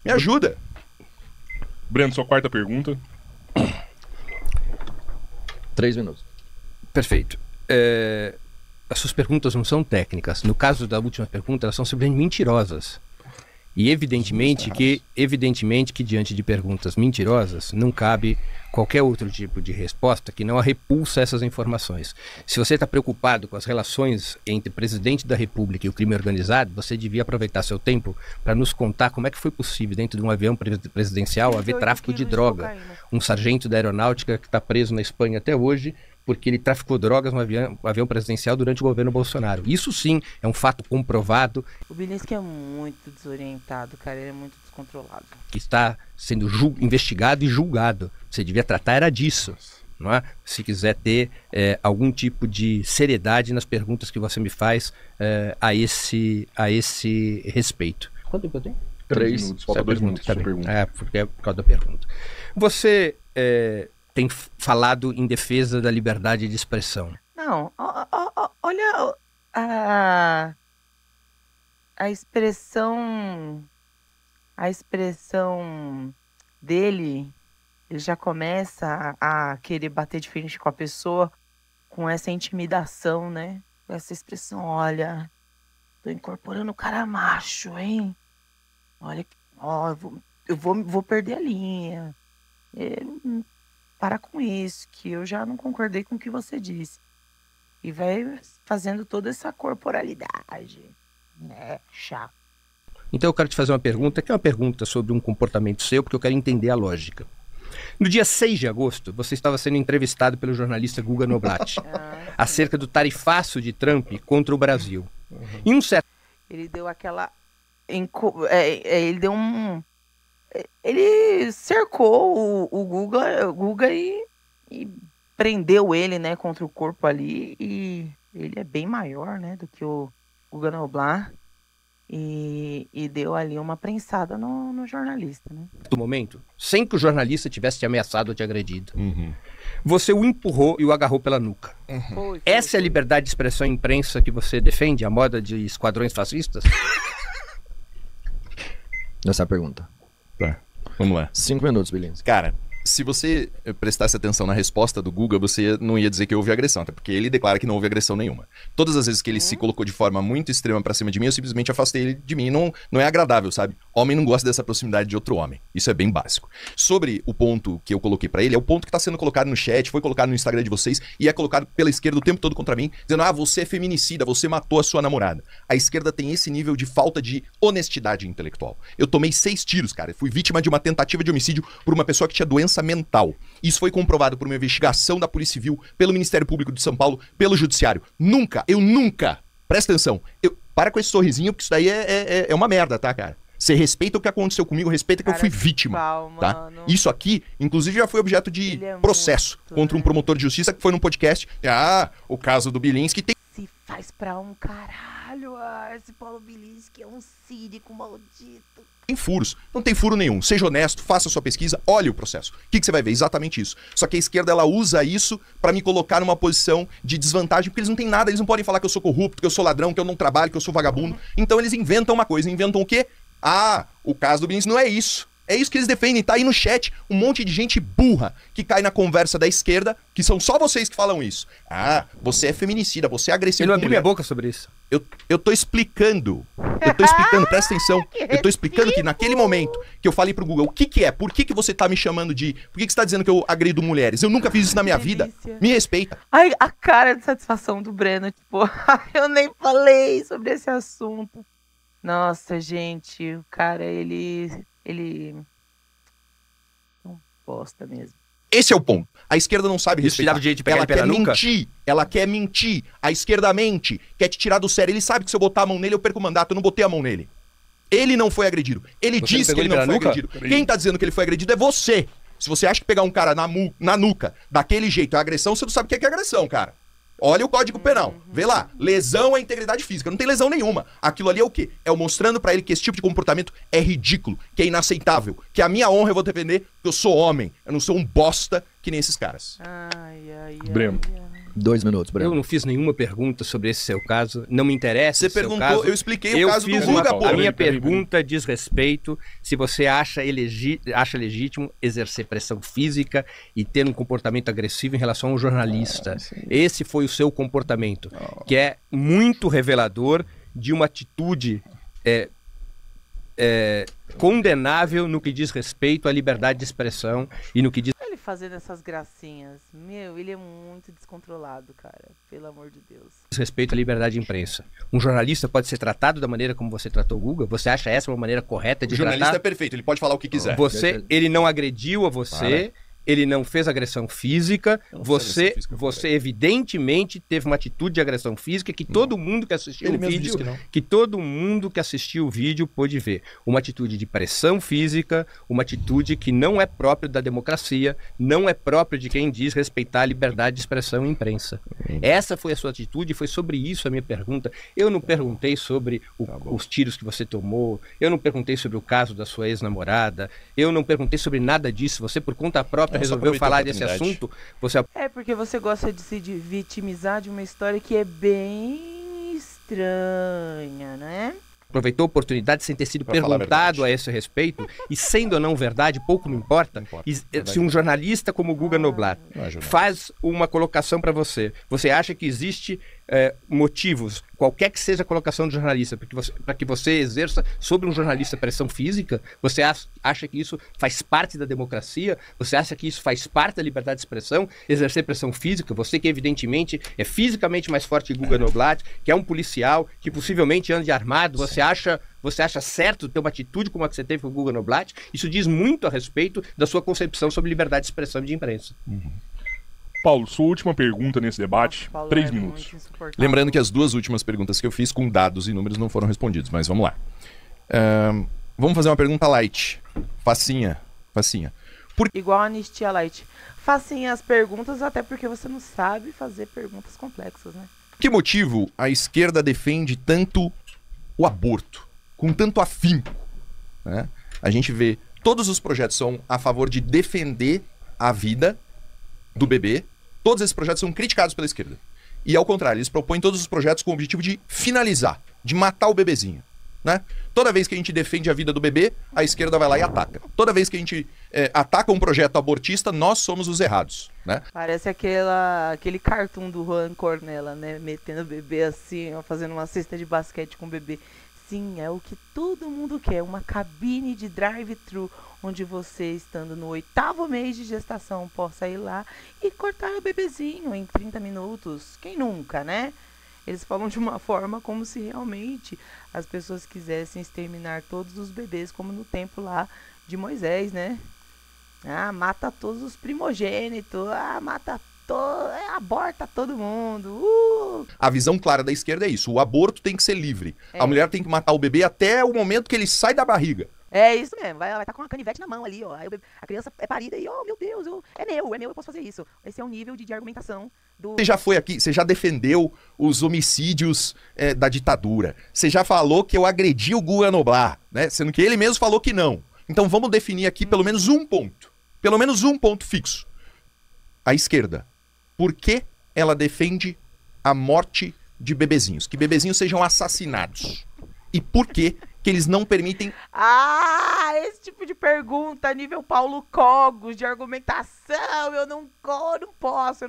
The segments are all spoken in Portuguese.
Me ajuda. Breno, sua quarta pergunta. 3 minutos. Perfeito. As suas perguntas não são técnicas. No caso da última pergunta, elas são simplesmente mentirosas. E evidentemente que diante de perguntas mentirosas não cabe qualquer outro tipo de resposta que não a repulsa essas informações. Se você está preocupado com as relações entre o presidente da República e o crime organizado, você devia aproveitar seu tempo para nos contar como é que foi possível dentro de um avião presidencial haver tráfico de droga. Um sargento da aeronáutica que está preso na Espanha até hoje porque ele traficou drogas no avião presidencial durante o governo Bolsonaro. Isso sim é um fato comprovado. O Bilinski é muito desorientado, cara, ele é muito descontrolado. Que está sendo investigado e julgado. Você devia tratar era disso, não é? Se quiser ter algum tipo de seriedade nas perguntas que você me faz a esse respeito. Quanto tempo eu tenho? 3 minutos, falta 2 minutos para pergunta. Porque é por causa da pergunta. Você tem falado em defesa da liberdade de expressão. Não, olha a expressão dele, ele já começa a querer bater de frente com a pessoa com essa intimidação, né? Essa expressão, olha, tô incorporando o cara macho, hein? Olha, eu vou perder a linha. Para com isso, que eu já não concordei com o que você disse. E vai fazendo toda essa corporalidade. Chato. Então eu quero te fazer uma pergunta, que é uma pergunta sobre um comportamento seu, porque eu quero entender a lógica. No dia 6 de agosto, você estava sendo entrevistado pelo jornalista Guga Noblat acerca do tarifaço de Trump contra o Brasil. Em um certo... Ele deu aquela... Ele cercou o Guga e prendeu ele, né, contra o corpo ali. E ele é bem maior, né, do que o Guga Noblat. E deu ali uma prensada no jornalista, né? No momento, sem que o jornalista tivesse te ameaçado ou te agredido, você o empurrou e o agarrou pela nuca. Essa é a liberdade de expressão em imprensa que você defende, a moda de esquadrões fascistas? Essa é a pergunta. Tá, vamos lá. 5 minutos, Bilinski. Cara, se você prestasse atenção na resposta do Guga, você não ia dizer que houve agressão, até porque ele declara que não houve agressão nenhuma. Todas as vezes que ele se colocou de forma muito extrema pra cima de mim, eu simplesmente afastei ele de mim. Não é agradável, sabe? Homem não gosta dessa proximidade de outro homem. Isso é bem básico. Sobre o ponto que eu coloquei pra ele, é o ponto que tá sendo colocado no chat, foi colocado no Instagram de vocês e é colocado pela esquerda o tempo todo contra mim, dizendo, você é feminicida, você matou a sua namorada. A esquerda tem esse nível de falta de honestidade intelectual. Eu tomei 6 tiros, cara. Eu fui vítima de uma tentativa de homicídio por uma pessoa que tinha doença mental. Isso foi comprovado por uma investigação da Polícia Civil, pelo Ministério Público de São Paulo, pelo Judiciário. Eu nunca, presta atenção, para com esse sorrisinho, porque isso daí é uma merda, tá, cara? Você respeita o que aconteceu comigo, respeita que eu fui vítima, tá? Isso aqui, inclusive, já foi objeto de processo contra um promotor de justiça que foi num podcast. O caso do Bilinski tem... Se faz pra um caralho, esse Paulo Bilinski é um cínico maldito. Tem furos, não tem furo nenhum. Seja honesto, faça a sua pesquisa, olhe o processo. O que você vai ver? Exatamente isso. Só que a esquerda, ela usa isso pra me colocar numa posição de desvantagem, porque eles não têm nada, eles não podem falar que eu sou corrupto, que eu sou ladrão, que eu não trabalho, que eu sou vagabundo. Então eles inventam uma coisa, inventam o quê? O caso do Bilinski não é isso. É isso que eles defendem, tá aí no chat um monte de gente burra que cai na conversa da esquerda, que são só vocês que falam isso. Você é feminicida, você é agressivo. Eu não abri minha boca sobre isso. Eu tô explicando, presta atenção. Eu tô explicando que naquele momento que eu falei pro Google, o que é? Por que você tá me chamando de... Por que você tá dizendo que eu agredo mulheres? Eu nunca fiz isso na minha vida. Me respeita. Ai, a cara de satisfação do Breno, tipo, eu nem falei sobre esse assunto. Nossa, gente, o cara, ele não bosta mesmo. Esse é o ponto. A esquerda não sabe respeitar. Ela quer mentir. Ela quer mentir. A esquerda mente. Quer te tirar do sério. Ele sabe que se eu botar a mão nele, eu perco o mandato. Eu não botei a mão nele. Ele não foi agredido. Ele disse que ele não foi agredido. Quem tá dizendo que ele foi agredido é você. Se você acha que pegar um cara na nuca daquele jeito é agressão, você não sabe o que é agressão, cara. Olha o Código Penal. Vê lá. Lesão à integridade física. Não tem lesão nenhuma. Aquilo ali é o quê? É eu mostrando pra ele que esse tipo de comportamento é ridículo, que é inaceitável, que a minha honra eu vou defender, porque eu sou homem. Eu não sou um bosta que nem esses caras. Breno, 2 minutos, Breno. Eu não fiz nenhuma pergunta sobre esse seu caso, não me interessa. Você perguntou, caso. Eu expliquei o caso do Guga, pô. A minha pergunta diz respeito se você acha legítimo exercer pressão física e ter um comportamento agressivo em relação ao jornalista. Esse foi o seu comportamento, que é muito revelador de uma atitude condenável no que diz respeito à liberdade de expressão e no que diz... Ele fazendo essas gracinhas, ele é muito descontrolado, cara, pelo amor de Deus. Respeito à liberdade de imprensa. Um jornalista pode ser tratado da maneira como você tratou o Guga? Você acha essa uma maneira correta de tratar? O jornalista é perfeito, ele pode falar o que quiser. Ele não agrediu a você... Ele não fez agressão física, você evidentemente teve uma atitude de agressão física que todo mundo que assistiu o vídeo pôde ver. Uma atitude de pressão física, uma atitude que não é própria da democracia, não é própria de quem diz respeitar a liberdade de expressão e imprensa. Essa foi a sua atitude e foi sobre isso a minha pergunta. Eu não perguntei sobre os tiros que você tomou, eu não perguntei sobre o caso da sua ex-namorada, eu não perguntei sobre nada disso. Você, por conta própria, resolveu falar desse assunto. Porque você gosta de se vitimizar de uma história que é bem estranha, né? Aproveitou a oportunidade sem ter sido perguntado a esse respeito, e sendo ou não verdade, pouco me importa. Se um jornalista como o Guga Noblat faz uma colocação para você, você acha que existe motivos, qualquer que seja a colocação do jornalista, para que você exerça sobre um jornalista pressão física? Você acha que isso faz parte da democracia? Você acha que isso faz parte da liberdade de expressão? Exercer pressão física? Você que evidentemente é fisicamente mais forte que Guga Noblat, que é um policial, que possivelmente ande armado, você acha certo ter uma atitude como a que você teve com o Guga Noblat? Isso diz muito a respeito da sua concepção sobre liberdade de expressão e de imprensa. Paulo, sua última pergunta nesse debate, 3 minutos. Lembrando que as 2 últimas perguntas que eu fiz com dados e números não foram respondidos, mas vamos lá. Vamos fazer uma pergunta light. Facinha. Igual a Anistia Light. Facinha as perguntas, até porque você não sabe fazer perguntas complexas, né? Por que motivo a esquerda defende tanto o aborto, com tanto afinco? Né? A gente vê, todos os projetos são a favor de defender a vida do bebê. Todos esses projetos são criticados pela esquerda. E ao contrário, eles propõem todos os projetos com o objetivo de finalizar, de matar o bebezinho. Né? Toda vez que a gente defende a vida do bebê, a esquerda vai lá e ataca. Toda vez que a gente ataca um projeto abortista, nós somos os errados. Né? Parece aquele cartoon do Juan Cornella, né? Metendo o bebê assim, ó, fazendo uma cesta de basquete com o bebê. Sim, é o que todo mundo quer, uma cabine de drive-thru, onde você, estando no 8º mês de gestação, possa ir lá e cortar o bebezinho em 30 minutos. Quem nunca, né? Eles falam de uma forma como se realmente as pessoas quisessem exterminar todos os bebês, como no tempo lá de Moisés, né? Mata todos os primogênitos, aborta todo mundo. A visão clara da esquerda é isso, o aborto tem que ser livre. A mulher tem que matar o bebê até o momento que ele sai da barriga. É isso mesmo, vai estar com uma canivete na mão ali, ó. Aí a criança é parida e, meu Deus, é meu, eu posso fazer isso. Esse é o nível de argumentação do... Você já foi aqui, você já defendeu os homicídios da ditadura. Você já falou que eu agredi o Guga Noblat, né? Sendo que ele mesmo falou que não. Então vamos definir aqui pelo menos um ponto. Pelo menos um ponto fixo. A esquerda. Por que ela defende a morte de bebezinhos? Que bebezinhos sejam assassinados. E por que eles não permitem... esse tipo de pergunta, nível Paulo Cogos, de argumentação, eu não posso.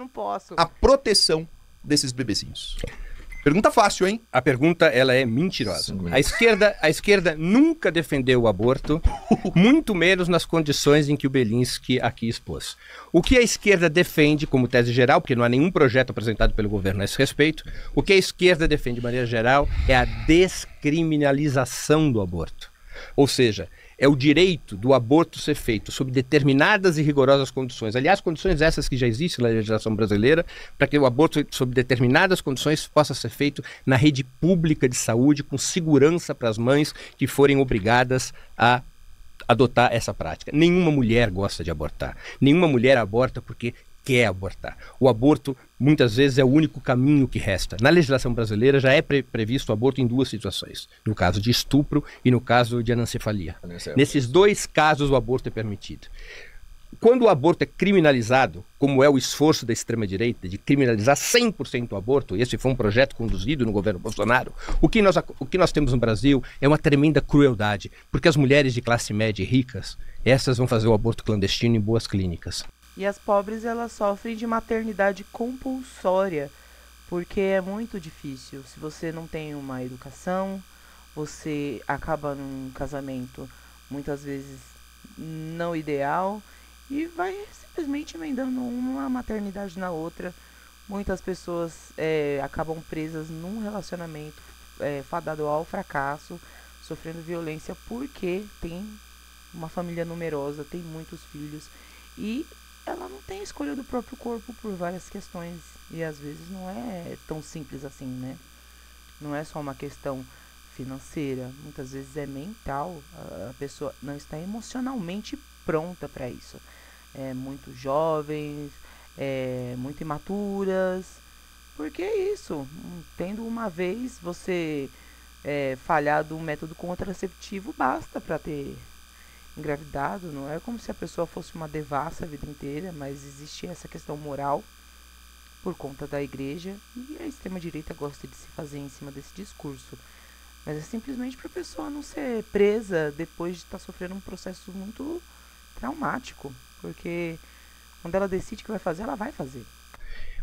A proteção desses bebezinhos. Pergunta fácil, hein? A pergunta, ela é mentirosa. A esquerda nunca defendeu o aborto, muito menos nas condições em que o Bellinski aqui expôs. O que a esquerda defende como tese geral, porque não há nenhum projeto apresentado pelo governo a esse respeito, o que a esquerda defende de maneira geral é a descriminalização do aborto. Ou seja, é o direito do aborto ser feito sob determinadas e rigorosas condições. Aliás, condições essas que já existem na legislação brasileira, para que o aborto sob determinadas condições possa ser feito na rede pública de saúde, com segurança para as mães que forem obrigadas a adotar essa prática. Nenhuma mulher gosta de abortar. Nenhuma mulher aborta porque quer abortar. O aborto, muitas vezes, é o único caminho que resta. Na legislação brasileira já é previsto o aborto em 2 situações. No caso de estupro e no caso de anencefalia. Nesses 2 casos o aborto é permitido. quando o aborto é criminalizado, como é o esforço da extrema-direita de criminalizar 100% o aborto, esse foi um projeto conduzido no governo Bolsonaro, o que nós temos no Brasil é uma tremenda crueldade, porque as mulheres de classe média e ricas, essas vão fazer o aborto clandestino em boas clínicas. E as pobres, elas sofrem de maternidade compulsória, porque é muito difícil. Se você não tem uma educação, você acaba num casamento muitas vezes não ideal e vai simplesmente emendando uma maternidade na outra. Muitas pessoas acabam presas num relacionamento fadado ao fracasso, sofrendo violência porque tem uma família numerosa, tem muitos filhos e ela não tem escolha do próprio corpo por várias questões e às vezes não é tão simples assim, né? Não é só uma questão financeira, muitas vezes é mental, a pessoa não está emocionalmente pronta para isso. Muito jovens, muito imaturas, porque é isso, tendo uma vez você falhado um método contraceptivo, basta para ter engravidado, não é como se a pessoa fosse uma devassa a vida inteira, mas existe essa questão moral por conta da igreja e a extrema-direita gosta de se fazer em cima desse discurso. Mas é simplesmente para a pessoa não ser presa depois de estar sofrendo um processo muito traumático, porque quando ela decide que vai fazer, ela vai fazer.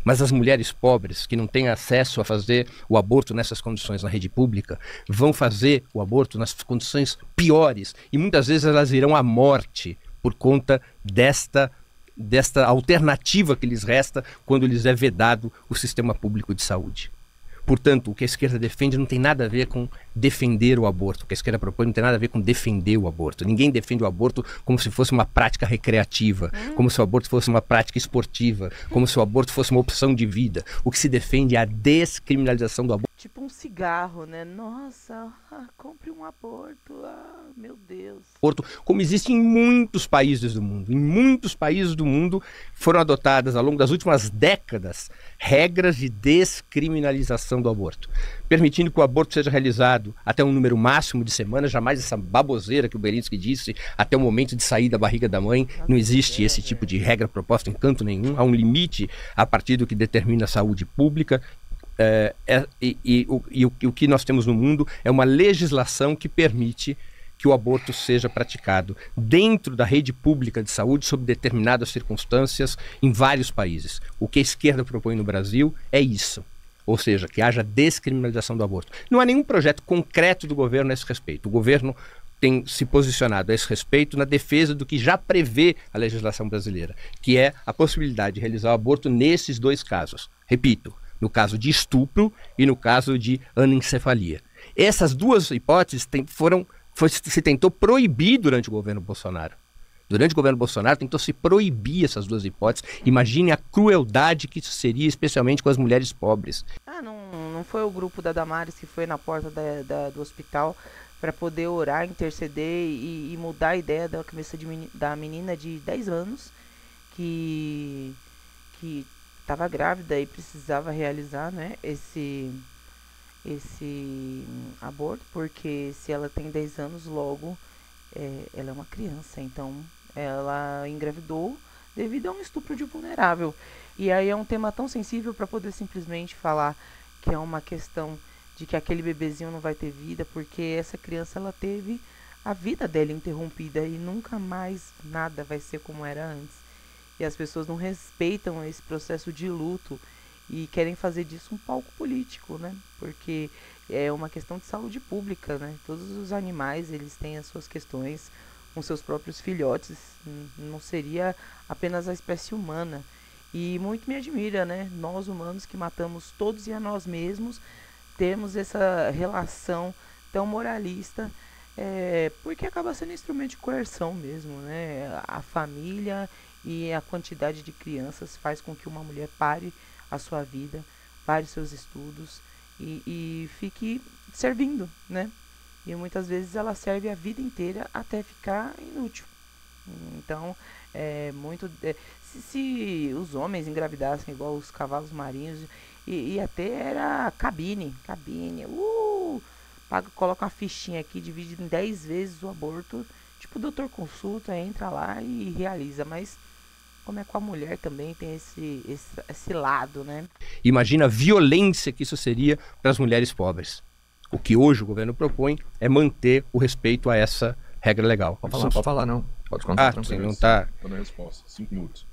Mas as mulheres pobres que não têm acesso a fazer o aborto nessas condições na rede pública vão fazer o aborto nas condições piores e muitas vezes elas irão à morte por conta desta alternativa que lhes resta quando lhes é vedado o sistema público de saúde. Portanto, o que a esquerda defende não tem nada a ver com defender o aborto. O que a esquerda propõe não tem nada a ver com defender o aborto. Ninguém defende o aborto como se fosse uma prática recreativa, como se o aborto fosse uma prática esportiva, como se o aborto fosse uma opção de vida. O que se defende é a descriminalização do aborto. Tipo um cigarro, né? Nossa, compre um aborto, meu Deus. Como existe em muitos países do mundo. Em muitos países do mundo foram adotadas ao longo das últimas décadas regras de descriminalização do aborto, permitindo que o aborto seja realizado até um número máximo de semanas, jamais essa baboseira que o Belinsky disse, até o momento de sair da barriga da mãe. Não existe esse tipo de regra proposta em canto nenhum. Há um limite a partir do que determina a saúde pública. O que nós temos no mundo é uma legislação que permite que o aborto seja praticado dentro da rede pública de saúde sob determinadas circunstâncias em vários países. O que a esquerda propõe no Brasil é isso, ou seja, que haja descriminalização do aborto. Não há nenhum projeto concreto do governo a esse respeito. O governo tem se posicionado a esse respeito na defesa do que já prevê a legislação brasileira, que é a possibilidade de realizar o aborto nesses dois casos. Repito, no caso de estupro e no caso de anencefalia. Essas duas hipóteses se tentou proibir durante o governo Bolsonaro. Durante o governo Bolsonaro tentou se proibir essas duas hipóteses. Imagine a crueldade que isso seria, especialmente com as mulheres pobres. Não foi o grupo da Damares que foi na porta do hospital para poder orar, interceder e mudar a ideia da cabeça da menina de 10 anos que estava grávida e precisava realizar, né, esse aborto, porque se ela tem 10 anos, logo ela é uma criança, então ela engravidou devido a um estupro de vulnerável. E aí é um tema tão sensível para poder simplesmente falar que é uma questão de que aquele bebezinho não vai ter vida, porque essa criança ela teve a vida dela interrompida e nunca mais nada vai ser como era antes. E as pessoas não respeitam esse processo de luto e querem fazer disso um palco político, né? Porque é uma questão de saúde pública, né? Todos os animais, eles têm as suas questões com seus próprios filhotes. Não seria apenas a espécie humana. E muito me admira, né? Nós humanos que matamos todos e a nós mesmos, temos essa relação tão moralista, porque acaba sendo instrumento de coerção mesmo, né? A família e a quantidade de crianças faz com que uma mulher pare a sua vida, pare seus estudos e fique servindo, né? E muitas vezes ela serve a vida inteira até ficar inútil. Então, se os homens engravidassem igual os cavalos marinhos, e até era cabine, coloca uma fichinha aqui, divide em 10 vezes o aborto Tipo, o doutor consulta, entra lá e realiza, mas como é com a mulher também tem esse lado, né? Imagina a violência que isso seria para as mulheres pobres. O que hoje o governo propõe é manter o respeito a essa regra legal. Pode falar, não. Pode contar tranquilo. Não tá... Tô na resposta. 5 minutos.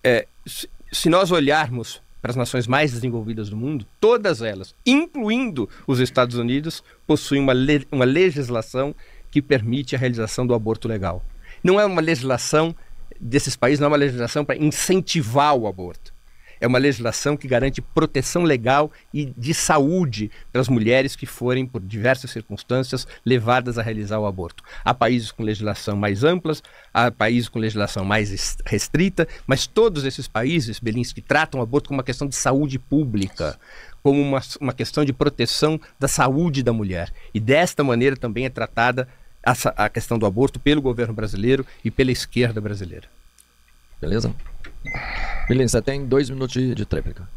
Se nós olharmos para as nações mais desenvolvidas do mundo, todas elas, incluindo os Estados Unidos, possuem uma legislação que permite a realização do aborto legal. Não é uma legislação desses países, não é uma legislação para incentivar o aborto. É uma legislação que garante proteção legal e de saúde para as mulheres que forem, por diversas circunstâncias, levadas a realizar o aborto. Há países com legislação mais amplas, há países com legislação mais restrita, mas todos esses países, Belinsky, tratam o aborto como uma questão de saúde pública, como uma questão de proteção da saúde da mulher. E desta maneira também é tratada a questão do aborto pelo governo brasileiro e pela esquerda brasileira. Beleza? Belinsky, você tem 2 minutos de tréplica.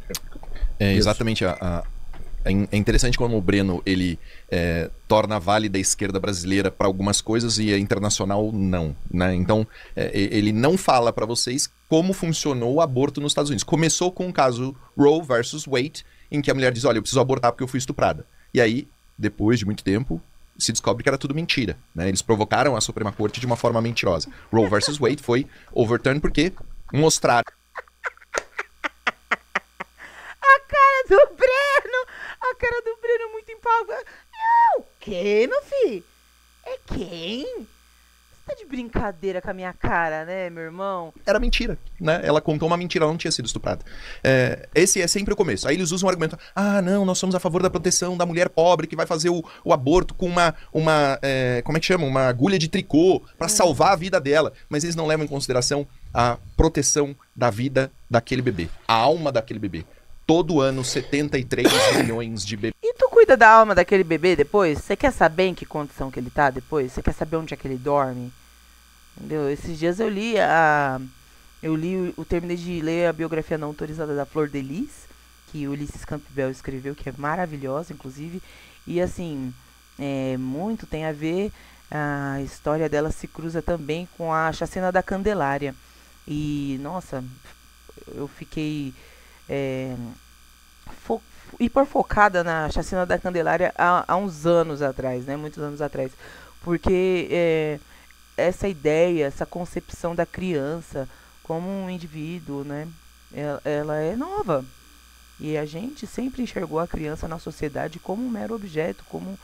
Exatamente. É interessante como o Breno ele torna válida a esquerda brasileira para algumas coisas e a internacional não, né? Então ele não fala para vocês como funcionou o aborto nos Estados Unidos. Começou com o caso Roe versus Wade, em que a mulher diz: olha, eu preciso abortar porque eu fui estuprada. E aí, depois de muito tempo, se descobre que era tudo mentira, né? Eles provocaram a Suprema Corte de uma forma mentirosa. Roe versus Wade foi overturned porque mostraram A cara do Breno muito empolgada. Não, quem, meu filho? É quem? Você tá de brincadeira com a minha cara, né, meu irmão? era mentira, né? Ela contou uma mentira, ela não tinha sido estuprada. Esse é sempre o começo. Aí eles usam um argumento: ah, não, nós somos a favor da proteção da mulher pobre que vai fazer o aborto com como é que chama? Uma agulha de tricô para salvar a vida dela. Mas eles não levam em consideração a proteção da vida daquele bebê, a alma daquele bebê. Todo ano, 73 milhões de bebês. E tu cuida da alma daquele bebê depois? Você quer saber em que condição que ele tá depois? Você quer saber onde é que ele dorme? Entendeu? Esses dias eu terminei de ler a biografia não autorizada da Flor de Lis, que o Ulisses Campbell escreveu, que é maravilhosa, inclusive. E assim, muito tem a ver, a história dela se cruza também com a chacina da Candelária. E, nossa, eu fiquei hiper focada na chacina da Candelária há uns anos atrás, né? Muitos anos atrás. Porque essa ideia, essa concepção da criança como um indivíduo, né? Ela é nova. E a gente sempre enxergou a criança na sociedade como um mero objeto, como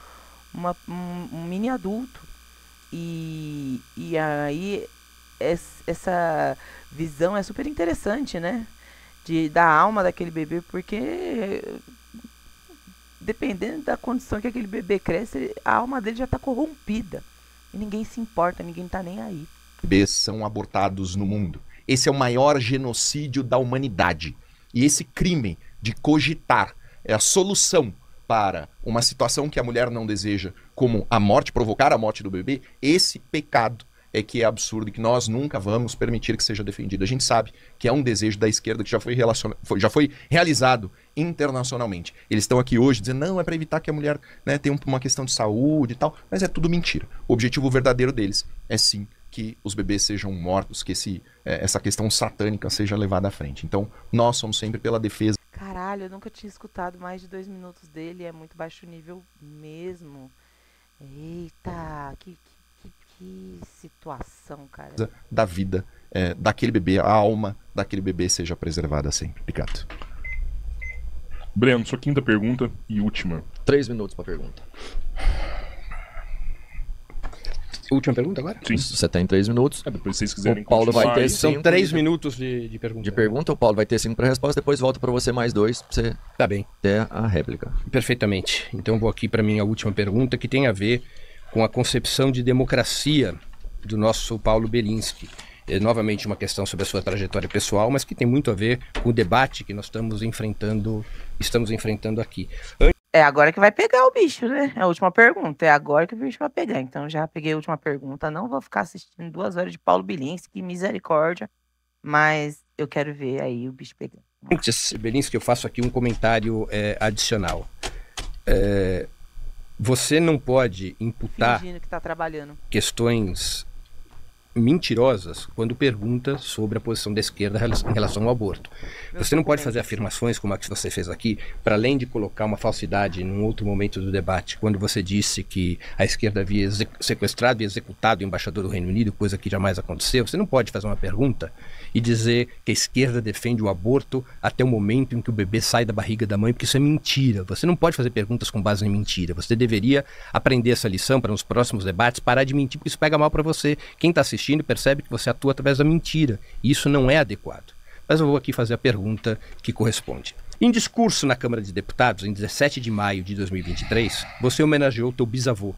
um mini adulto. E aí essa visão é super interessante, né? Da alma daquele bebê, porque dependendo da condição que aquele bebê cresce, a alma dele já está corrompida. E ninguém se importa, ninguém tá nem aí. Bebês são abortados no mundo. Esse é o maior genocídio da humanidade. E esse crime de cogitar a solução para uma situação que a mulher não deseja, como a morte, provocar a morte do bebê, esse pecado é que é absurdo e que nós nunca vamos permitir que seja defendido. A gente sabe que é um desejo da esquerda que já foi realizado internacionalmente. Eles estão aqui hoje dizendo: não, é para evitar que a mulher, né, tenha uma questão de saúde e tal, mas é tudo mentira. O objetivo verdadeiro deles é sim que os bebês sejam mortos, que essa questão satânica seja levada à frente. Então, nós somos sempre pela defesa. Caralho, eu nunca tinha escutado mais de 2 minutos dele, é muito baixo nível mesmo. Eita, que situação, cara. Da vida daquele bebê, a alma daquele bebê seja preservada sempre. Obrigado. Breno, sua quinta pergunta e última. 3 minutos pra pergunta. Última pergunta agora? Sim. Você tem 3 minutos. Depois, se vocês quiserem O Paulo vai continuar ter aí. São 5 3 minutos de pergunta. de pergunta. O Paulo vai ter 5 para resposta. Depois volta para você mais 2 pra você Tá bem. ter a réplica. Perfeitamente. Então vou aqui para minha última pergunta, que tem a ver com a concepção de democracia do nosso Paulo Belinsky. É novamente uma questão sobre a sua trajetória pessoal, mas que tem muito a ver com o debate que nós estamos enfrentando aqui. É agora que vai pegar o bicho, né? É a última pergunta. É agora que o bicho vai pegar. Então já peguei a última pergunta. Não vou ficar assistindo 2 horas de Paulo Belinsky, misericórdia. Mas eu quero ver aí o bicho pegando. Antes, Belinsky, eu faço aqui um comentário adicional. Você não pode imputar Fingindo que tá trabalhando. questões mentirosas quando pergunta sobre a posição da esquerda em relação ao aborto. Você não pode fazer afirmações como a que você fez aqui, para além de colocar uma falsidade num outro momento do debate, quando você disse que a esquerda havia sequestrado e executado o embaixador do Reino Unido, coisa que jamais aconteceu. Você não pode fazer uma pergunta e dizer que a esquerda defende o aborto até o momento em que o bebê sai da barriga da mãe, porque isso é mentira. Você não pode fazer perguntas com base em mentira. Você deveria aprender essa lição para nos próximos debates, parar de mentir, porque isso pega mal para você. Quem está assistindo percebe que você atua através da mentira, e isso não é adequado. Mas eu vou aqui fazer a pergunta que corresponde. Em discurso na Câmara de Deputados, em 17 de maio de 2023, você homenageou o teu bisavô,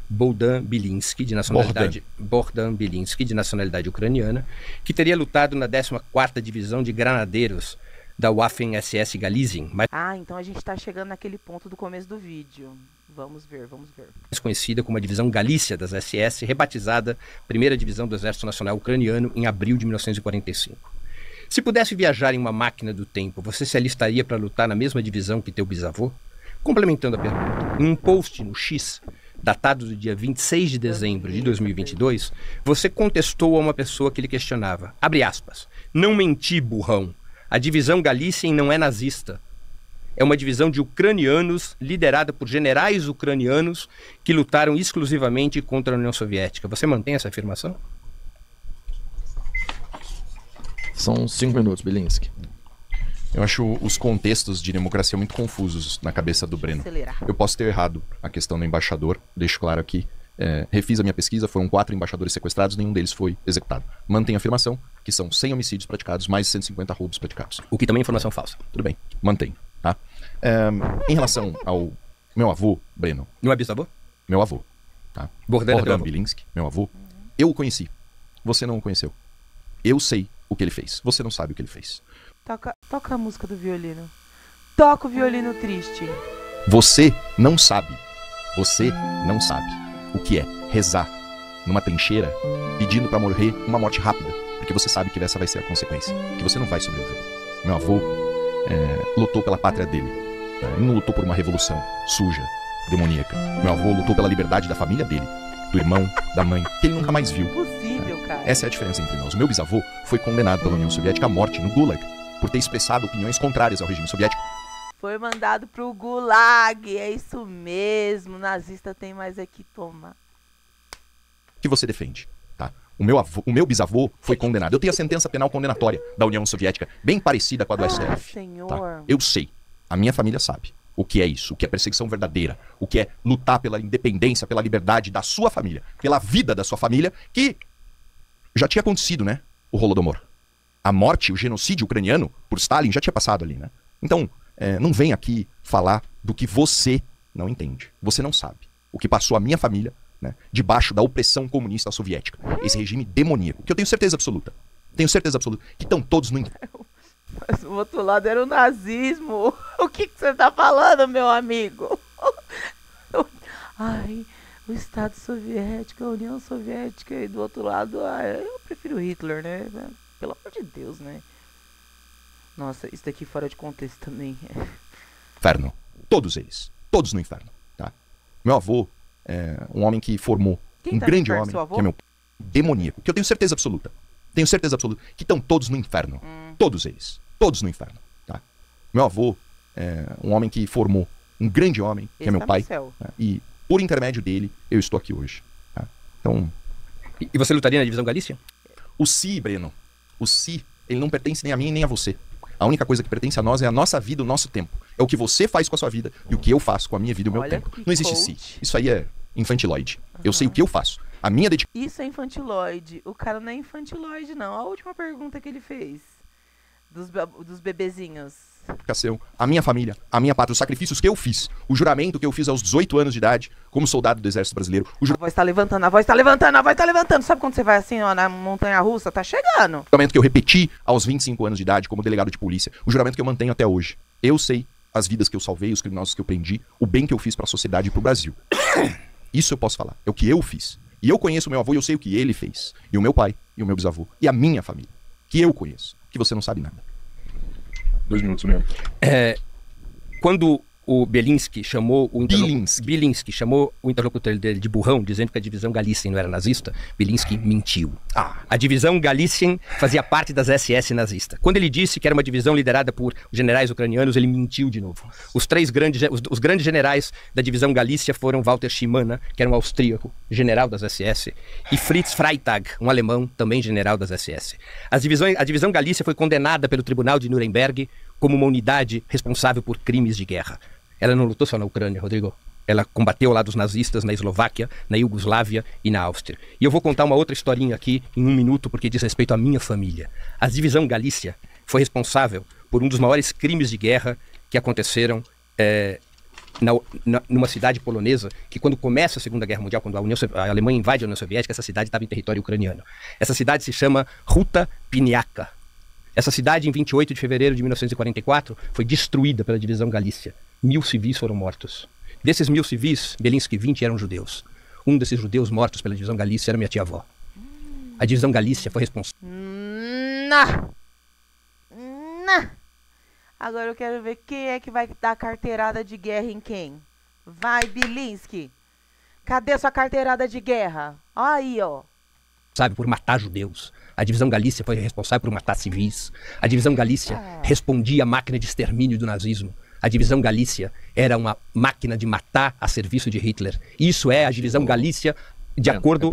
Bohdan Bilinski, de nacionalidade ucraniana, que teria lutado na 14ª Divisão de Granadeiros da Waffen-SS Galizien. Então a gente está chegando naquele ponto do começo do vídeo. Vamos ver. Mais conhecida como a Divisão Galícia das SS, rebatizada Primeira Divisão do Exército Nacional Ucraniano em abril de 1945. Se pudesse viajar em uma máquina do tempo, você se alistaria para lutar na mesma divisão que teu bisavô? Complementando a pergunta, em um post no X, datado do dia 26 de dezembro de 2022, você contestou a uma pessoa que lhe questionava, abre aspas, não menti, burrão, a Divisão Galícia não é nazista. É uma divisão de ucranianos liderada por generais ucranianos que lutaram exclusivamente contra a União Soviética. Você mantém essa afirmação? São 5 minutos, Bilinski. Eu acho os contextos de democracia muito confusos na cabeça do Breno. Eu posso ter errado a questão do embaixador, deixo claro aqui. Refiz a minha pesquisa, foram 4 embaixadores sequestrados, nenhum deles foi executado. Mantenho a afirmação que são 100 homicídios praticados, mais de 150 roubos praticados. O que também é informação falsa. Tudo bem, mantenho. Tá? Em relação ao meu avô, Breno. Não é bisavô? Meu avô. Tá? Bohdan Bilinski, meu avô. Eu o conheci. Você não o conheceu. Eu sei o que ele fez. Você não sabe o que ele fez. Toca a música do violino. Toca o violino triste. Você não sabe. Você não sabe o que é rezar numa trincheira pedindo pra morrer uma morte rápida. Porque você sabe que essa vai ser a consequência. Que você não vai sobreviver. Meu avô lutou pela pátria dele. Ele não lutou por uma revolução suja, demoníaca. Meu avô lutou pela liberdade da família dele, do irmão, da mãe, que ele nunca mais viu. Impossível, cara. Essa é a diferença entre nós. O meu bisavô foi condenado pela União Soviética à morte no Gulag por ter expressado opiniões contrárias ao regime soviético. Foi mandado pro Gulag, é isso mesmo. Nazista tem mais é que tomar. Que você defende, tá? O meu bisavô foi condenado. Eu tenho a sentença penal condenatória da União Soviética, bem parecida com a do STF. Senhor. Tá? Eu sei. A minha família sabe o que é isso, o que é perseguição verdadeira, o que é lutar pela independência, pela liberdade da sua família, pela vida da sua família, que já tinha acontecido, né? O Holodomor. A morte, o genocídio ucraniano por Stalin já tinha passado ali, né? Então, não vem aqui falar do que você não entende. Você não sabe o que passou a minha família, né, debaixo da opressão comunista soviética. Esse regime demoníaco, que eu tenho certeza absoluta. Tenho certeza absoluta que estão todos no inferno. Mas o outro lado era o nazismo. O que você tá falando, meu amigo? Ai, o Estado Soviético, a União Soviética, e do outro lado, eu prefiro Hitler, né? Pelo amor de Deus, né? Nossa, isso daqui fora de contexto também. Inferno. Todos eles. Todos no inferno. Tá? Meu avô é um homem que formou um grande homem, que é meu demoníaco, que eu tenho certeza absoluta. Tenho certeza absoluta que estão todos no inferno. Todos eles. Todos no inferno. Tá? Meu avô é um homem que formou um grande homem, que é meu pai. Tá? E por intermédio dele, eu estou aqui hoje. Tá? Então... E você lutaria na Divisão Galícia? O Si, Breno. O Si, ele não pertence nem a mim nem a você. A única coisa que pertence a nós é a nossa vida, o nosso tempo. É o que você faz com a sua vida e o que eu faço com a minha vida e o meu tempo. Não existe Si. Isso aí é infantiloide. Eu sei o que eu faço. A minha dedicação... Isso é infantiloide. O cara não é infantiloide, não. A última pergunta que ele fez. Dos bebezinhos. A minha família, a minha pátria, os sacrifícios que eu fiz, o juramento que eu fiz aos 18 anos de idade, como soldado do Exército Brasileiro. A voz tá levantando, a voz tá levantando, a voz tá levantando. Sabe quando você vai assim, ó, na montanha russa? Tá chegando. O juramento que eu repeti aos 25 anos de idade como delegado de polícia. O juramento que eu mantenho até hoje. Eu sei as vidas que eu salvei, os criminosos que eu prendi, o bem que eu fiz pra sociedade e pro Brasil. Isso eu posso falar. É o que eu fiz. E eu conheço o meu avô e eu sei o que ele fez. E o meu pai, e o meu bisavô, e a minha família. Que eu conheço. Que você não sabe nada. 2 minutos mesmo. Quando o Bielinski chamou o Bielinski chamou o interlocutor dele de burrão, dizendo que a divisão Galícia não era nazista. Bielinski mentiu. A divisão Galícia fazia parte das SS nazista. Quando ele disse que era uma divisão liderada por generais ucranianos, ele mentiu de novo. Os grandes generais da divisão Galícia foram Walter Schimann, que era um austríaco, general das SS, e Fritz Freytag, um alemão, também general das SS. A divisão Galícia foi condenada pelo Tribunal de Nuremberg como uma unidade responsável por crimes de guerra. Ela não lutou só na Ucrânia, Rodrigo. Ela combateu ao lado dos nazistas na Eslováquia, na Iugoslávia e na Áustria. E eu vou contar uma outra historinha aqui em 1 minuto, porque diz respeito à minha família. A divisão Galícia foi responsável por um dos maiores crimes de guerra que aconteceram numa cidade polonesa, que quando começa a Segunda Guerra Mundial, quando a Alemanha invade a União Soviética, essa cidade estava em território ucraniano. Essa cidade se chama Ruta Piniaka. Essa cidade, em 28 de fevereiro de 1944, foi destruída pela divisão Galícia. 1000 civis foram mortos. Desses 1000 civis, Bielinski, 20 eram judeus. Um desses judeus mortos pela divisão Galícia era minha tia-avó. A divisão Galícia foi responsável. Agora eu quero ver quem é que vai dar carteirada de guerra em quem. Vai, Bielinski. Cadê sua carteirada de guerra? Aí, ó. Sabe, por matar judeus. A divisão Galícia foi responsável por matar civis. A divisão Galícia respondia à máquina de extermínio do nazismo. A divisão Galícia era uma máquina de matar a serviço de Hitler. Isso é a divisão Galícia de acordo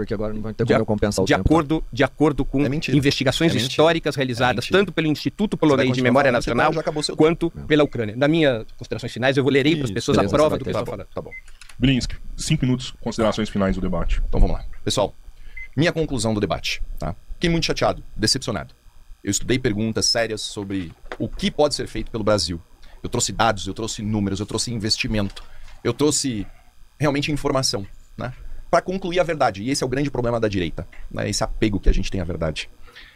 com investigações históricas realizadas tanto pelo Instituto Polonês de Memória Nacional quanto pela Ucrânia. Na minha considerações finais, eu lerei para as pessoas a prova do que eu estou falando. Tá bom. Bielinski, 5 minutos, considerações finais do debate. Então vamos lá. Pessoal, minha conclusão do debate, tá? Fiquei muito chateado, decepcionado. Eu estudei perguntas sérias sobre o que pode ser feito pelo Brasil. Eu trouxe dados, eu trouxe números, eu trouxe investimento, eu trouxe realmente informação, né? Para concluir a verdade. E esse é o grande problema da direita, né? Esse apego que a gente tem à verdade.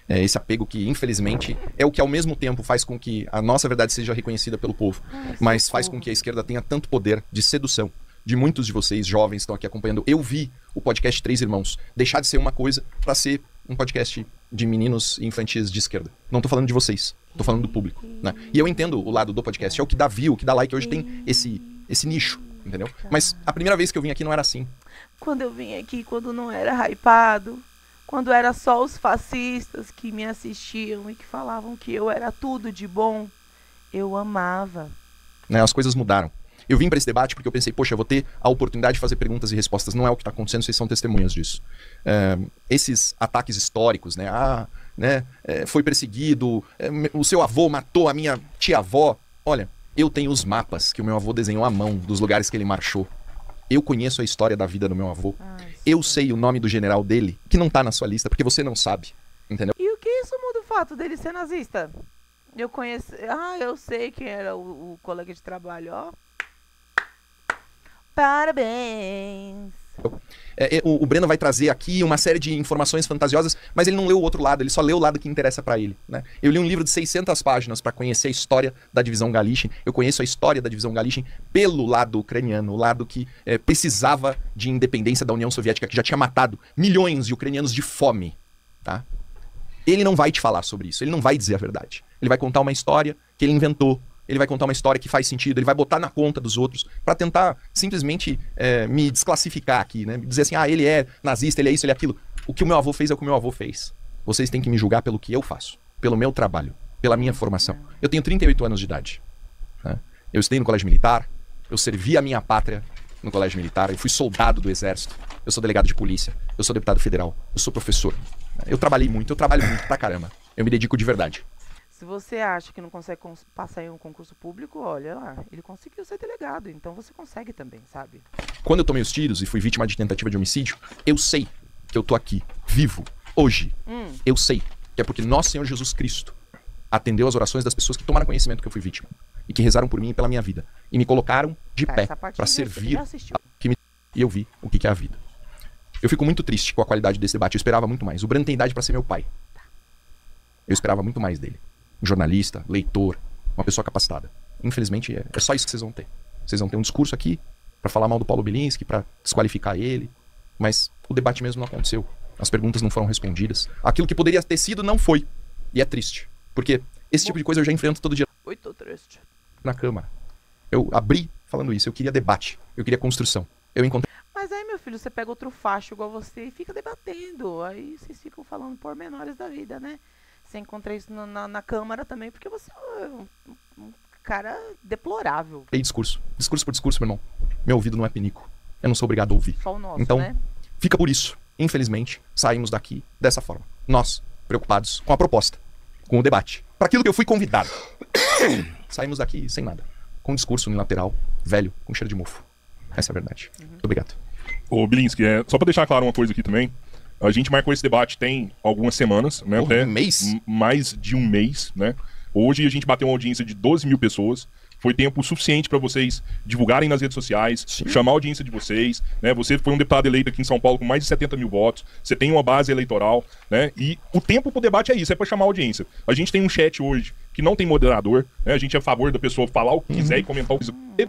Esse apego que, infelizmente, é o que ao mesmo tempo faz com que a nossa verdade seja reconhecida pelo povo, mas faz com que a esquerda tenha tanto poder de sedução de muitos de vocês, jovens, que estão aqui acompanhando. Eu vi o podcast Três Irmãos deixar de ser uma coisa para ser um podcast de meninos infantis de esquerda. Não tô falando de vocês, tô falando do público, né? E eu entendo o lado do podcast, é o que dá view, o que dá like, hoje tem esse nicho, entendeu? Mas a primeira vez que eu vim aqui não era assim. Quando eu vim aqui, quando não era hypado, quando era só os fascistas que me assistiam e que falavam que eu era tudo de bom, eu amava. Né, as coisas mudaram. Eu vim para esse debate porque eu pensei, poxa, eu vou ter a oportunidade de fazer perguntas e respostas. Não é o que está acontecendo, vocês são testemunhas disso. Esses ataques históricos, né? Foi perseguido, o seu avô matou a minha tia-avó. Olha, eu tenho os mapas que o meu avô desenhou à mão dos lugares que ele marchou. Eu conheço a história da vida do meu avô. Eu sei o nome do general dele, que não tá na sua lista, porque você não sabe, entendeu? E o que isso muda o fato dele ser nazista? Eu conheço... eu sei quem era o colega de trabalho, ó. Parabéns! O Breno vai trazer aqui uma série de informações fantasiosas, mas ele não leu o outro lado, ele só leu o lado que interessa pra ele, né? Eu li um livro de 600 páginas para conhecer a história da divisão Galícia. Eu conheço a história da divisão Galícia pelo lado ucraniano, o lado que precisava de independência da União Soviética, que já tinha matado milhões de ucranianos de fome, tá? Ele não vai te falar sobre isso, ele não vai dizer a verdade. Ele vai contar uma história que ele inventou. Ele vai contar uma história que faz sentido, ele vai botar na conta dos outros para tentar simplesmente me desclassificar aqui, né? Dizer assim, ele é nazista, ele é isso, ele é aquilo. O que o meu avô fez é o que o meu avô fez. Vocês têm que me julgar pelo que eu faço, pelo meu trabalho, pela minha formação. Eu tenho 38 anos de idade, né? Eu estudei no colégio militar, eu servi a minha pátria no colégio militar, eu fui soldado do exército, eu sou delegado de polícia, eu sou deputado federal, eu sou professor. Eu trabalhei muito, eu trabalho muito pra caramba. Eu me dedico de verdade. Se você acha que não consegue passar em um concurso público, olha lá, ele conseguiu ser delegado, então você consegue também, sabe? Quando eu tomei os tiros e fui vítima de tentativa de homicídio, eu sei que eu tô aqui, vivo, hoje. Eu sei que é porque nosso Senhor Jesus Cristo atendeu as orações das pessoas que tomaram conhecimento que eu fui vítima e que rezaram por mim e pela minha vida e me colocaram de pé para servir e eu vi o que é a vida. Eu fico muito triste com a qualidade desse debate, eu esperava muito mais. O Breno tem idade para ser meu pai. Eu esperava muito mais dele. Um jornalista, leitor, uma pessoa capacitada. Infelizmente, é só isso que vocês vão ter. Vocês vão ter um discurso aqui para falar mal do Paulo Bielinski, para desqualificar ele, mas o debate mesmo não aconteceu. As perguntas não foram respondidas. Aquilo que poderia ter sido não foi. E é triste, porque esse tipo de coisa eu já enfrento todo dia. Muito triste. Na Câmara. Eu abri falando isso. Eu queria debate. Eu queria construção. Eu encontrei... Mas aí, meu filho, você pega outro facho igual você e fica debatendo. Aí vocês ficam falando pormenores da vida, né? Você encontra isso na Câmara também, porque você é um cara deplorável. E discurso. Discurso por discurso, meu irmão. Meu ouvido não é pinico. Eu não sou obrigado a ouvir. Só o nosso, então, né? Fica por isso. Infelizmente, saímos daqui dessa forma. Nós, preocupados com a proposta, com o debate. Para aquilo que eu fui convidado. Saímos daqui sem nada. Com um discurso unilateral, velho, com cheiro de mofo. Essa é a verdade. Muito obrigado. Ô, Bilinski, só pra deixar claro uma coisa aqui também. A gente marcou esse debate tem algumas semanas, né? Porra, até um mês? Mais de um mês, né? Hoje a gente bateu uma audiência de 12 mil pessoas. Foi tempo suficiente para vocês divulgarem nas redes sociais, chamar a audiência de vocês, né? Você foi um deputado eleito aqui em São Paulo com mais de 70 mil votos, você tem uma base eleitoral, né? E o tempo pro debate é isso, é para chamar a audiência. A gente tem um chat hoje que não tem moderador, né? A gente é a favor da pessoa falar o que quiser e comentar o que quiser.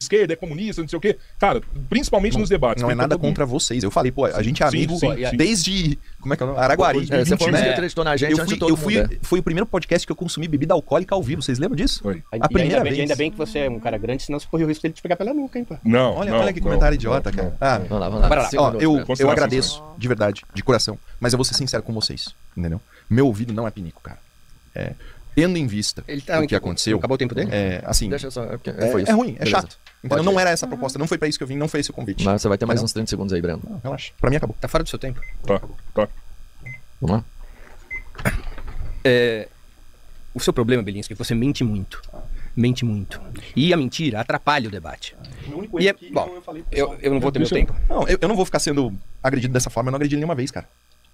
Esquerda, é comunista, não sei o quê. Cara, principalmente nos debates. Não é nada contra vocês. Eu falei, pô, a gente é amigo desde... Como é que é o nome? Araguari. Você foi que acreditou na gente antes de todo mundo. Foi o primeiro podcast que eu consumi bebida alcoólica ao vivo. Vocês lembram disso? Foi. A primeira vez. Ainda bem que você é um cara grande, senão você corre o risco dele te pegar pela nuca, hein, pô. Não, olha que comentário idiota, cara. Vamos lá. Ó, eu agradeço, de verdade, de coração. Mas eu vou ser sincero com vocês, entendeu? Meu ouvido não é pinico, cara. Tendo em vista o que aconteceu... Acabou o tempo dele? Assim... Deixa eu só... É ruim, é chato. Então não era essa a proposta, não foi pra isso que eu vim, não foi esse o convite. Mas você vai ter mais uns 30 segundos aí, Breno. Não, relaxa. Pra mim acabou. Tá fora do seu tempo. Tá. Vamos lá? O seu problema, Bilinski, é que você mente muito. Mente muito. E a mentira atrapalha o debate. Eu não vou ter meu tempo. Não, eu não vou ficar sendo agredido dessa forma, eu não agredi nenhuma vez, cara.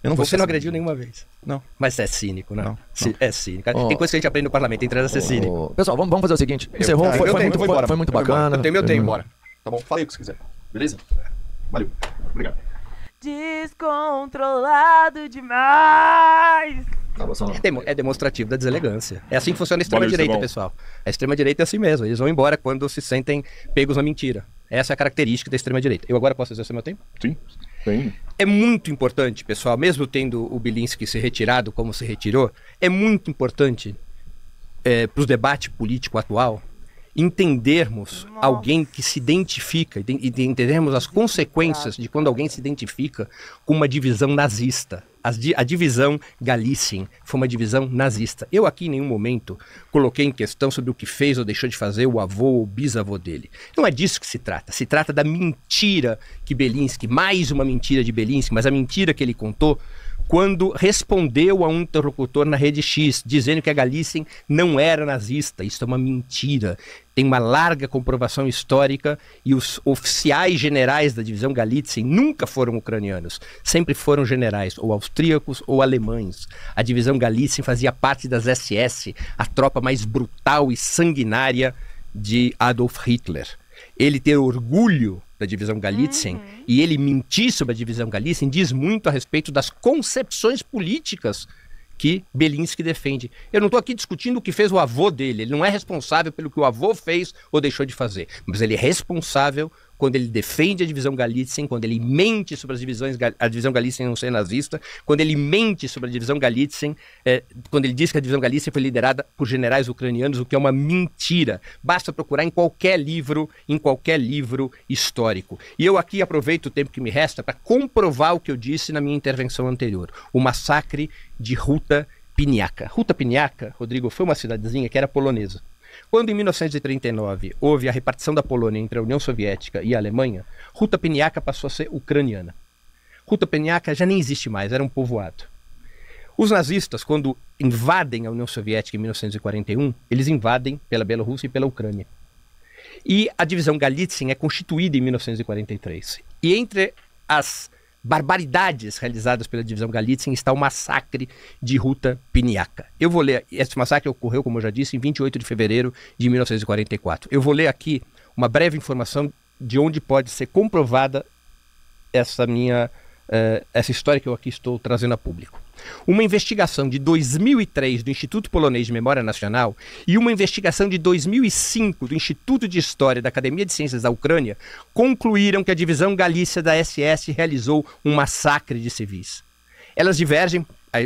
Você não agrediu nenhuma vez. Não. Mas você é cínico, né? Não. É cínico. Tem coisa que a gente aprende no parlamento, tem a ser cínico. Pessoal, vamos fazer o seguinte. Encerrou, foi muito bacana. Eu tenho meu tempo. Bora. Tá bom, falei o que você quiser. Beleza? Valeu. Obrigado. Descontrolado demais. É demonstrativo da deselegância. É assim que funciona a extrema-direita, pessoal. A extrema-direita é assim mesmo. Eles vão embora quando se sentem pegos na mentira. Essa é a característica da extrema-direita. Eu agora posso exercer meu tempo? Sim. Sim. É muito importante, pessoal, mesmo tendo o Bilinski se retirado como se retirou, é muito importante para o debate político atual entendermos alguém que se identifica e entendermos as consequências de quando alguém se identifica com uma divisão nazista. A divisão Galicien foi uma divisão nazista. Eu aqui em nenhum momento coloquei em questão sobre o que fez ou deixou de fazer o avô ou o bisavô dele. Não é disso que se trata. Se trata da mentira que Bilinski, mais uma mentira de Bilinski, mas a mentira que ele contou quando respondeu a um interlocutor na Rede X, dizendo que a Galicien não era nazista. Isso é uma mentira. Tem uma larga comprovação histórica e os oficiais generais da divisão Galicien nunca foram ucranianos. Sempre foram generais, ou austríacos ou alemães. A divisão Galicien fazia parte das SS, a tropa mais brutal e sanguinária de Adolf Hitler. Ele ter orgulho da divisão Galicien e ele mentir sobre a divisão Galicien diz muito a respeito das concepções políticas que Bilinski defende. Eu não estou aqui discutindo o que fez o avô dele, ele não é responsável pelo que o avô fez ou deixou de fazer, mas ele é responsável quando ele defende a divisão Galicien, quando ele mente sobre a divisão Galicien não ser nazista, quando ele mente sobre a divisão Galicien, quando ele diz que a divisão Galicien foi liderada por generais ucranianos, o que é uma mentira. Basta procurar em qualquer livro histórico. E eu aqui aproveito o tempo que me resta para comprovar o que eu disse na minha intervenção anterior. O massacre de Ruta Piniaka. Ruta Piniaka, Rodrigo, foi uma cidadezinha que era polonesa. Quando em 1939 houve a repartição da Polônia entre a União Soviética e a Alemanha, Ruta Piniaka passou a ser ucraniana. Ruta Piniaka já nem existe mais, era um povoado. Os nazistas, quando invadem a União Soviética em 1941, eles invadem pela Bielorrússia e pela Ucrânia. E a divisão Galicien é constituída em 1943. E entre as barbaridades realizadas pela divisão Galicien está o massacre de Ruta Piniaka. Eu vou ler, esse massacre ocorreu, como eu já disse, em 28 de fevereiro de 1944. Eu vou ler aqui uma breve informação de onde pode ser comprovada essa história que eu aqui estou trazendo a público. Uma investigação de 2003 do Instituto Polonês de Memória Nacional e uma investigação de 2005 do Instituto de História da Academia de Ciências da Ucrânia concluíram que a divisão Galícia da SS realizou um massacre de civis. Elas divergem,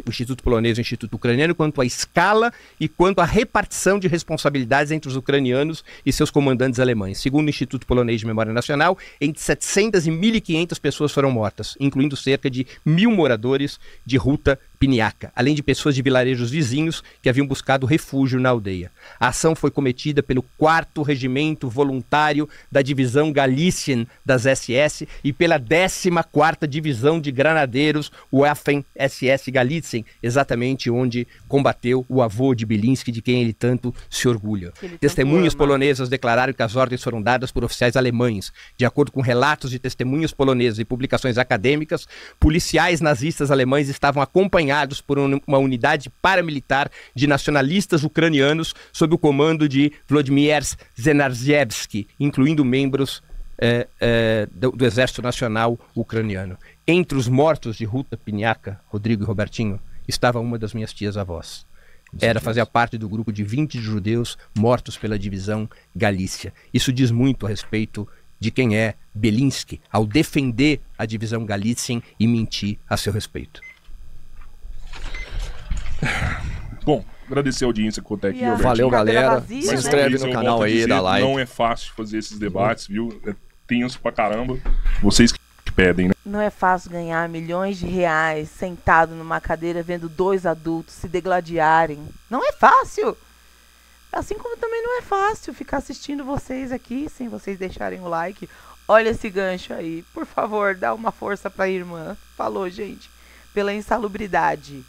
o Instituto Polonês e o Instituto Ucraniano, quanto à escala e quanto à repartição de responsabilidades entre os ucranianos e seus comandantes alemães. Segundo o Instituto Polonês de Memória Nacional, entre 700 e 1.500 pessoas foram mortas, incluindo cerca de 1.000 moradores de Ruta Piniaca, além de pessoas de vilarejos vizinhos que haviam buscado refúgio na aldeia. A ação foi cometida pelo 4º Regimento Voluntário da Divisão Galician das SS e pela 14ª Divisão de Granadeiros Waffen-SS Galitzien, exatamente onde combateu o avô de Bielinski, de quem ele tanto se orgulha. Testemunhas polonesas declararam que as ordens foram dadas por oficiais alemães. De acordo com relatos de testemunhas polonesas e publicações acadêmicas, policiais nazistas alemães estavam acompanhados por uma unidade paramilitar de nacionalistas ucranianos sob o comando de Władimir Zenarzewski, incluindo membros do Exército Nacional Ucraniano. Entre os mortos de Ruta Piniaca, Rodrigo e Robertinho, estava uma das minhas tias-avós. Fazia parte do grupo de 20 judeus mortos pela divisão Galícia. Isso diz muito a respeito de quem é Bielinski, ao defender a divisão Galitzien e mentir a seu respeito. Bom, agradecer a audiência que até aqui. Valeu, galera. Vazia, Se né? inscreve no canal aí, dá like. Não é fácil fazer esses debates, viu? É tenso pra caramba. Vocês que pedem, né? Não é fácil ganhar milhões de reais sentado numa cadeira vendo 2 adultos se degladiarem. Não é fácil! Assim como também não é fácil ficar assistindo vocês aqui sem vocês deixarem o like. Olha esse gancho aí. Por favor, dá uma força pra irmã. Falou, gente. Pela insalubridade.